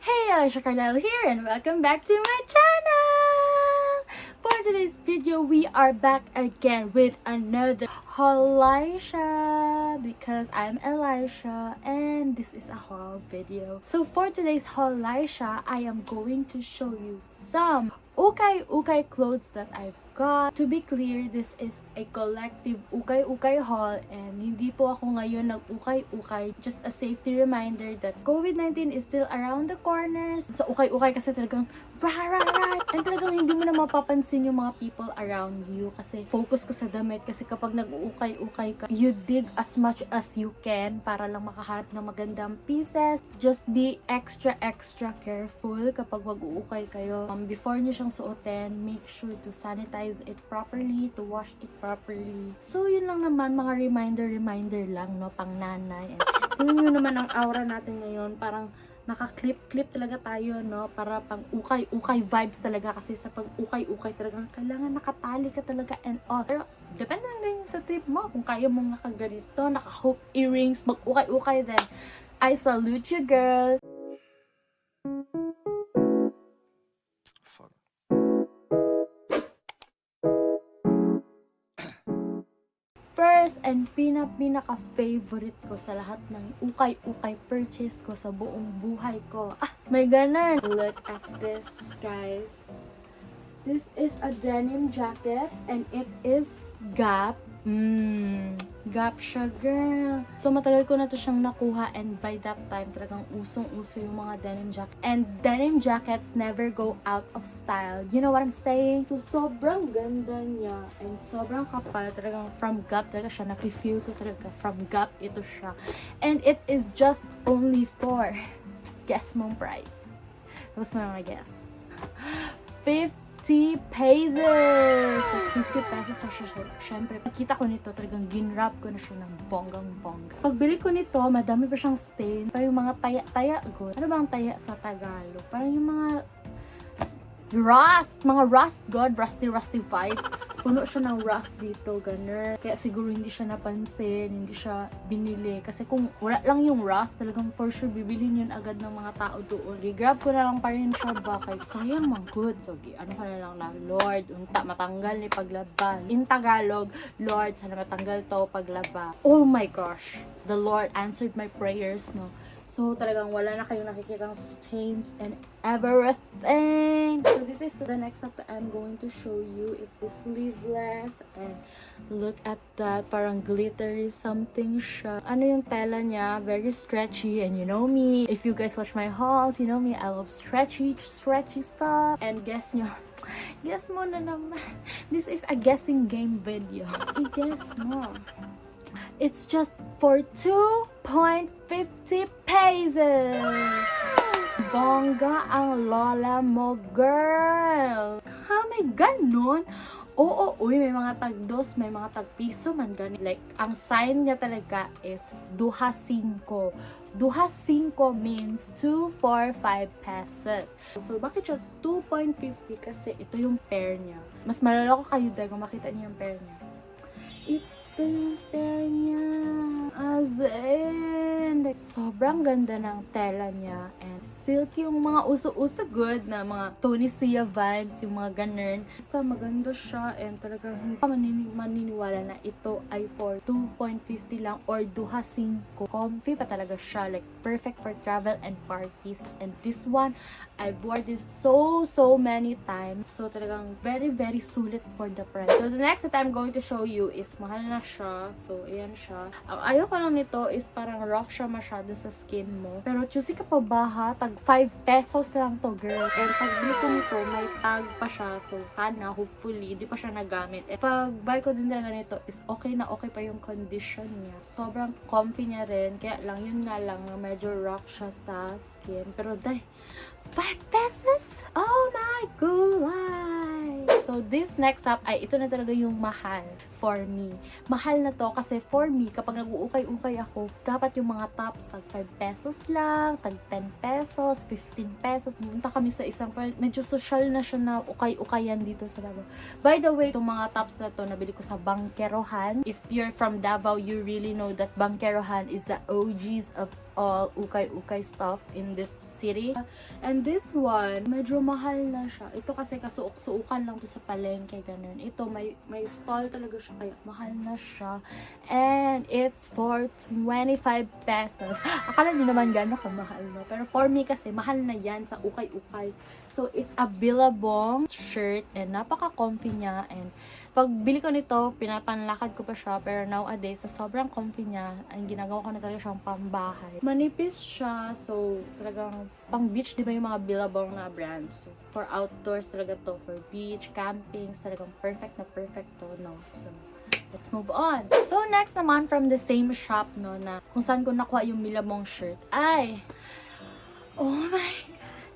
Hey, Alicia Carlisle here and welcome back to my channel! For today's video, we are back again with another Halisha because I'm Elisha and this is a haul video. So for today's Halisha, I am going to show you some ukay clothes that I've got. To be clear, this is a collective ukay haul and hindi po ako ngayon nag-ukay. Just a safety reminder that COVID-19 is still around the corners. Sa ukay kasi talagang and talagang hindi mo na mapapansin yung mga people around you kasi focus ka sa damit. Kasi kapag nag-ukay ka, you dig as much as you can para lang makahanap ng magandang pieces. Just be extra careful kapag mag-uukay kayo. Before nyo siyang suotin, make sure to sanitize it properly, to wash it properly. So yun lang naman, mga reminder lang, no, pang nanay. And tingnan nyo naman ang aura natin ngayon, parang naka-clip talaga tayo, no, para pang ukay vibes talaga kasi sa pag-ukay talagang kailangan nakatali ka talaga and all. Pero depende lang din sa trip mo kung kaya mong nakaganito, naka-hook earrings, mag-ukay then I salute you, girl. First and pinaka-favorite ko sa lahat ng ukay purchase ko sa buong buhay ko. May ganun. Look at this, guys. This is a denim jacket and it is Gap. Gap siya, girl. So, matagal ko na to siyang nakuha and by that time, talagang usong-uso yung mga denim jacket. And denim jackets never go out of style. You know what I'm saying? So, sobrang ganda niya and sobrang kapal. Talagang from Gap talaga siya. Nafe-feel ko talaga from Gap ito siya. And it is just only for, guess mong price. Tapos mo mga guess. 50 pesos! 50 pesos na siya. Siyempre, pagkita ko nito, talagang ginwrap ko na siya ng bonggang-bongga. Pagbili ko nito, madami pa siyang stain. Parang yung mga taya-taya. Ano ba ang taya sa Tagalog? Parang yung mga rusty vibes. Puno siya ng rust dito, ganun. Kaya siguro hindi siya napansin, hindi siya binili. Kasi kung wala lang yung rust, talagang for sure bibilhin yun agad ng mga tao doon. I-grab ko na lang pa rin siya ba? Kaya sayang mang good. So, ano ka na lang na, Lord, unta, matanggal ni paglaban. In Tagalog, Lord, sana matanggal to paglaba. Oh my gosh, the Lord answered my prayers, no? So, talagang wala na kayong nakikitang stains and everything. So, this is the next up that I'm going to show you. It is sleeveless and look at that. Parang glittery something siya. Ano yung tela niya? Very stretchy and you know me. If you guys watch my hauls, you know me. I love stretchy stuff. And guess nyo. Guess mo na naman. This is a guessing game video. I-guess mo. It's just for 2.50 pesos. Bongga ang lola mo, girl. May ganun? Oo, may mga tag-2, may mga tag-piso man ganun. Like, ang sign niya talaga is duha 5. Duha 5 means 2, 4, 5 pesos. So, bakit siya 2.50? Kasi ito yung pair niya. Mas malalako kayo dahil kung makita niyo yung pair niya. Ito yung pair niya. As in, like, sobrang ganda ng tela niya. And silky yung mga uso-uso good na mga Tony Sia vibes, yung mga ganun. So, maganda siya and talagang hindi ka maniniwala na ito ay for 2.50 lang or duha 5. Comfy pa talaga siya. Like, perfect for travel and parties. And this one, I've worn this so many times. So, talagang very sulit for the price. So, the next that I'm going to show you is mahal na siya. So, ayan siya. Ang ayoko lang nito is parang rough siya masyado sa skin mo. Pero choosy ka pa ba ha? Tag 5 pesos lang to, girl. And pag dito nito, may tag pa siya. So, sana, hopefully, hindi pa siya nagamit. And pag buy ko din talaga nito is okay na okay pa yung condition niya. Sobrang comfy niya rin. Kaya lang, yun nga lang, medyo rough siya sa skin. Pero dahil, 5 pesos? Oh my God! So, this next up ay ito na talaga yung mahal for me. Mahal na to kasi for me, kapag nag-uukay-ukay ako, dapat yung mga tops tag 5 pesos lang, tag 10 pesos, 15 pesos. Pumunta kami sa isang, medyo social na siya na ukay-ukayan dito sa Davao. By the way, itong mga tops na to, nabili ko sa Bangkerohan. If you're from Davao, you really know that Bangkerohan is the OGs of all ukay-ukay stuff in this city. And this one, medyo mahal na siya. Ito kasi kasuok-suukan lang to sa palengke, ganun. Ito, may stall talaga siya, kaya mahal na siya. And it's for 25 pesos. Akala niyo naman gano'n kamahal, no? Pero for me kasi, mahal na yan sa ukay-ukay. So, it's a Billabong shirt and napaka-comfy niya. And pag bili ko nito, pinapanlakad ko pa siya. Pero nowadays, sa sobrang comfy niya, ang ginagawa ko na talaga siyang pambahay. Manipis siya, so talagang pang beach, di ba yung mga Billabong na brand? So, for outdoors talaga to, for beach, campings, talagang perfect to, no? So, let's move on. So, next naman from the same shop, no, na kung saan ko nakuha yung Billabong shirt, ay, oh my God,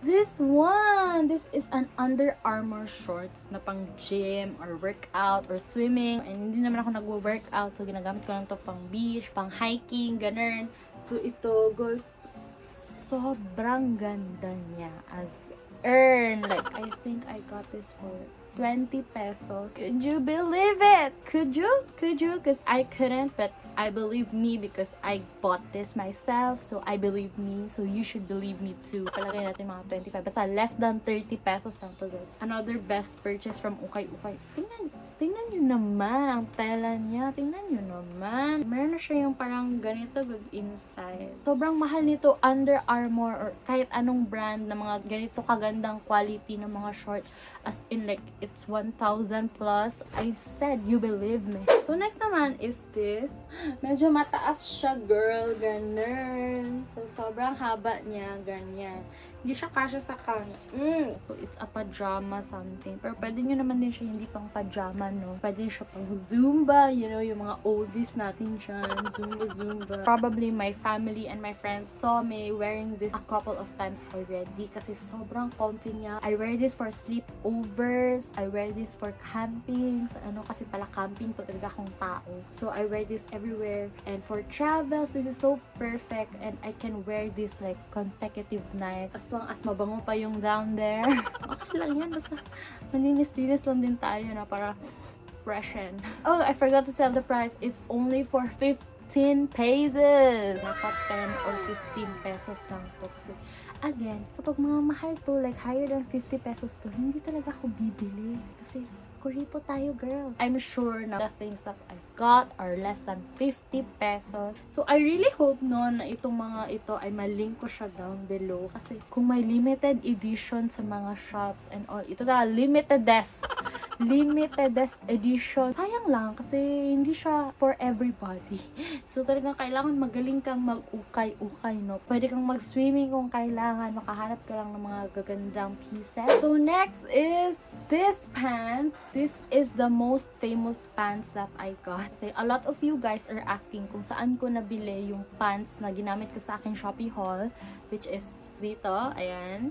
this one! This is an Under Armour shorts na pang gym or workout or swimming. And hindi naman ako nag-workout, so ginagamit ko lang to pang beach, pang hiking, ganun. So, ito, guys, sobrang ganda niya as like, I think I got this for 20 pesos. Could you believe it? Could you? Because I couldn't, but I believe me because I bought this myself. So I believe me. So you should believe me too. Palagay natin mga 25. Basta less than 30 pesos lang to, guys. Another best purchase from Ukay Ukay. Tingnan nyo naman ang tela niya. Tingnan nyo naman. Meron na siya yung parang ganito with inside. Sobrang mahal nito, Under Armour or kahit anong brand na mga ganito kagandang quality ng mga shorts. As in like, it's 1,000 plus. I said, you believe me. So next naman is this. Medyo mataas siya, girl. Ganun. So sobrang haba niya. Ganyan. Hindi siya kasya sa kanya. So, it's a pajama something. Pero pwede nyo naman din siya hindi pang pajama, no? Pwede siya pang Zumba. You know, yung mga oldies natin dyan. Zumba. Probably my family and my friends saw me wearing this a couple of times already. Kasi sobrang comfy niya. I wear this for sleepovers. I wear this for campings. Kasi pala camping po talaga akong tao. So, I wear this everywhere. And for travels, this is so perfect. And I can wear this like consecutive nights. As long as mabango pa yung down there. Okay lang yan. Basta malinis-linis lang din tayo na para freshen. Oh, I forgot to tell the price. It's only for 15 pesos. Nasa 10 or 15 pesos lang to. Kasi, again, kapag mga mahal to, like higher than 50 pesos to, hindi talaga ako bibili. Kasi, kuripo tayo, girl. I'm sure na the things that I got are less than 50 pesos. So, I really hope no na itong mga ito ay malink ko siya down below. Kasi kung may limited edition sa mga shops and all, ito na limited edition. Sayang lang kasi hindi siya for everybody. So, talagang kailangan magaling kang mag-ukay-ukay, no? Pwede kang mag-swimming kung kailangan. Makahanap ka lang ng mga gagandang pieces. So, next is this pants. This is the most famous pants that I got. Kasi a lot of you guys are asking kung saan ko nabili yung pants na ginamit ko sa aking Shopee haul, which is dito, ayan.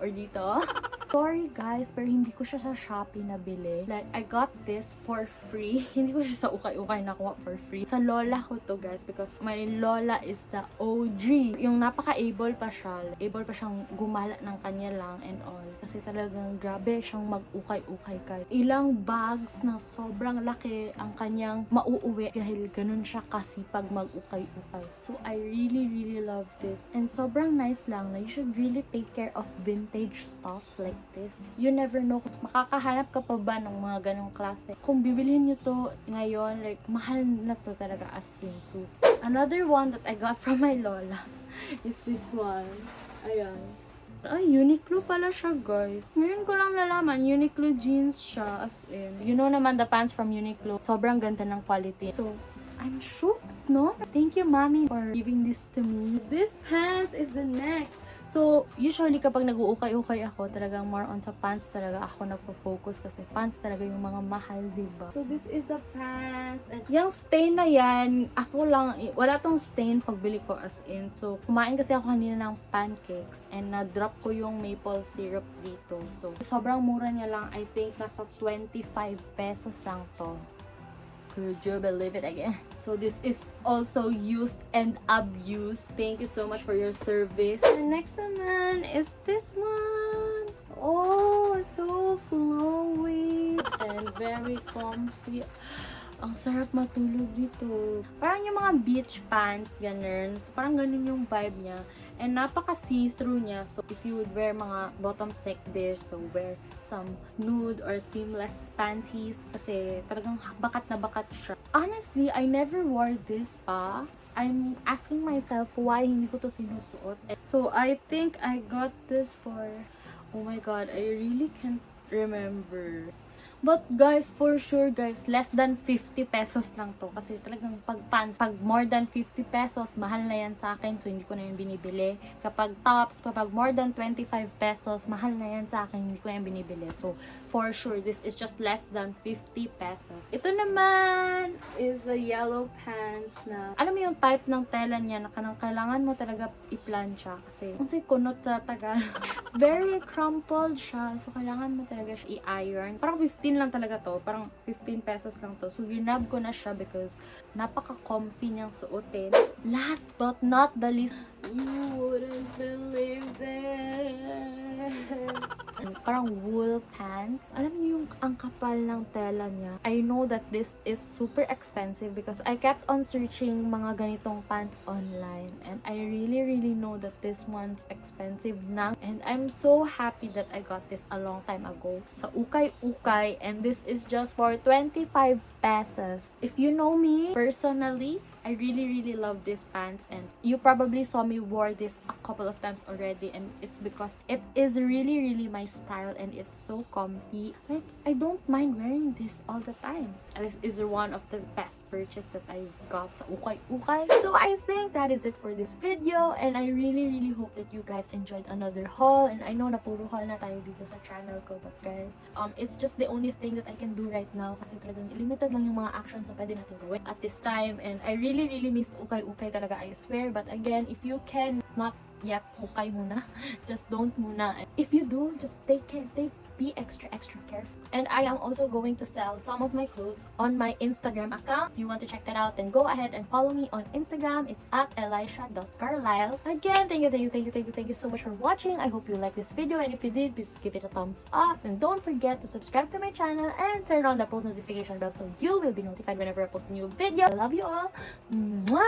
Or dito. Sorry guys, pero hindi ko siya sa Shopee nabili. Like, I got this for free. Hindi ko siya sa ukay-ukay nakuha for free. Sa lola ko to guys, because my lola is the OG. Yung napaka-able pa siya. Able pa siyang gumala ng kanya lang and all. Kasi talagang grabe siyang mag-ukay-ukay guys. Ilang bags na sobrang laki ang kanyang mauuwi dahil ganun siya kasipag mag-ukay-ukay. So, I really love this. And sobrang nice lang na you should really take care of vintage stuff like this. You never know kung makakahanap ka pa ba ng mga ganong klase. Kung bibilhin nyo to ngayon, like, mahal na to talaga as in. So, another one that I got from my lola is this one. Ayan. Ay, Uniqlo pala siya, guys. Ngayon ko lang nalaman, Uniqlo jeans siya, as in. You know naman, the pants from Uniqlo, sobrang ganda ng quality. So, I'm shocked, no? Thank you, mommy, for giving this to me. This pants is the next. So, usually kapag nag-uukay-ukay ako, talagang more on sa pants talaga ako nagpo-focus kasi pants talaga yung mga mahal, diba? So, this is the pants. And yung stain na yan, ako lang, wala tong stain pagbili ko as in. So, kumain kasi ako kanina ng pancakes and na-drop ko yung maple syrup dito. So, sobrang mura niya lang. I think nasa 25 pesos lang to. Could you believe it again? So this is also used and abused. Thank you so much for your service. The next naman is this one. Oh, so flowy and very comfy. Ang sarap matulog dito. Parang yung mga beach pants, ganun. So, parang ganun yung vibe niya. And napaka see-through niya. So, if you would wear mga bottoms like this, so wear some nude or seamless panties. Kasi talagang bakat na bakat siya. Honestly, I never wore this pa. I'm asking myself why hindi ko to sinusuot. So, I think I got this for... Oh my god, I really can't remember. But guys, for sure guys, less than 50 pesos lang to. Kasi talagang pag pants, pag more than 50 pesos, mahal na yan sa akin. So, hindi ko na yan binibili. Kapag tops, kapag more than 25 pesos, mahal na yan sa akin. Hindi ko na yan binibili. So, for sure, this is just less than 50 pesos. Ito naman is a yellow pants na, alam mo yung type ng tela niya na kailangan mo talaga i-plancha. Kasi, kung si kunot sa Tagal, very crumpled siya. So, kailangan mo talaga siya i-iron. Parang 15 lang talaga to. Parang 15 pesos lang to. So, ginab ko na siya because napaka-comfy niyang suotin. Last but not the least, you wouldn't believe this. Parang wool pants. Alam niyo yung ang kapal ng tela niya. I know that this is super expensive because I kept on searching mga ganitong pants online. And I really know that this one's expensive na. And I'm so happy that I got this a long time ago. Sa ukay-ukay. And this is just for 25 pesos. If you know me personally, I really love these pants, and you probably saw me wore this a couple of times already, and it's because it is really my style and it's so comfy. Like, I don't mind wearing this all the time. This is one of the best purchase that I've got sa ukay-ukay. So I think that is it for this video, and I really hope that you guys enjoyed another haul. And I know na puro haul na tayo dito sa channel ko, but guys, it's just the only thing that I can do right now kasi talagang limited lang yung mga actions na pwede natin gawin at this time. And I really missed ukay-ukay talaga, I swear. But again, if you can not yet ukay muna, just don't muna. If you do, just be extra careful. And I am also going to sell some of my clothes on my Instagram account. If you want to check that out, then go ahead and follow me on Instagram. It's at elisha.carlisle. Again, thank you so much for watching. I hope you liked this video, and if you did, please give it a thumbs up. And don't forget to subscribe to my channel and turn on the post notification bell so you will be notified whenever I post a new video. I love you all. Mwah!